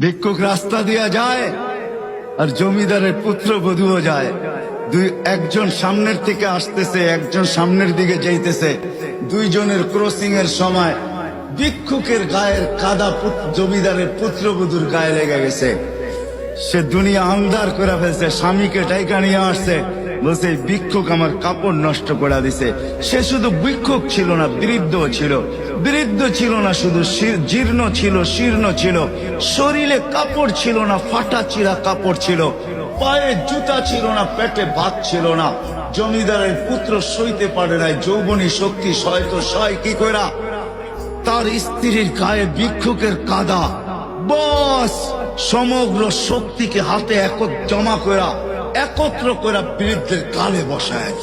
ভিক্ষুক রাস্তা দিয়া যায় আর জমিদারের পুত্রবধূও যায়। একজন সামনের থেকে আসতেছে, একজন সামনের দিকে যাইতেছে। দুইজনের ক্রসিং এর সময় ভিক্ষুকের গায়ের কাদা জমিদারের পুত্রবধূর গায়ে লেগে গেছে। সে দুনিয়া আন্ধার করে ফেলছে, স্বামীকে টাইকা নিয়ে আসছে, বলছে ভিক্ষুক আমার কাপড় নষ্ট করে দিছে। সে শুধু ভিক্ষুক ছিল না, বৃদ্ধ ছিল। বৃদ্ধ ছিল না শুধু, জীর্ণ ছিল, শীর্ণ ছিল। শরীরে কাপড় ছিল না, ফাটা চিরা কাপড় ছিল। পায়ে জুতা ছিল না, পেটে ভাত ছিল না। জমিদারের পুত্র সইতে পারে নাই, যৌবনী শক্তি সয় তো সয় কি কইরা। তার স্ত্রীর গায়ে ভিক্ষুকের কাদা, বস সমগ্র শক্তিকে হাতে জমা করা, একত্র করা বৃদ্ধের কালে বসায়।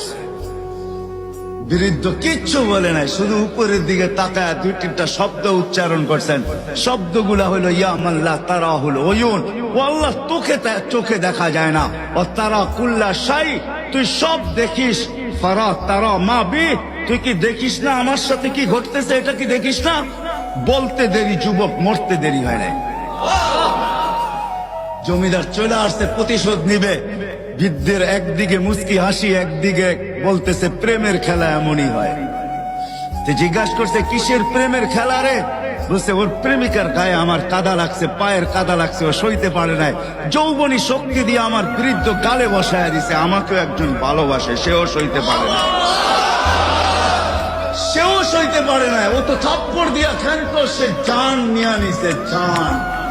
বৃদ্ধ কিচ্ছু বলে নাই, শুধু উপরের দিকে তাকায় দুই তিনটা শব্দ উচ্চারণ করছেন। শব্দগুলা হলো ইয়া মাল্লাহ তারা হলো ওয়ুন, ও আল্লাহ চোখে দেখা যায় না। ও তারা কুল্লা শাই, তুই সব দেখিস। ফারা তারা মা বি, তুই কি দেখিস না আমার সাথে কি ঘটতেছে, এটা কি দেখিস না? বলতে দেরি যুবক, মরতে দেরি হয় নাই। জমিদার চলে আসছে, প্রতিশোধ নিবে। বৃদ্ধের একদিকে মুস্কি হাসি, একদিকে বলতেছে প্রেমের খেলা এমনই হয়। জিজ্ঞাসা করছে কিসের প্রেমের খেলা রে? বলছে ওর প্রেমিকার গায়ে আমার কাদা লাগছে, পায়ের কাদা লাগছে, ও সইতে পারে নাই। যৌবনী শক্তি দিয়ে আমার বৃদ্ধ গালে বসায় দিছে। আমাকেও একজন ভালোবাসে, সেও সইতে পারে না, সেও সইতে পারে না। ও তো থাপ্পড় দিয়া খেলতো, সে জান নিয়ে নিছে, জান।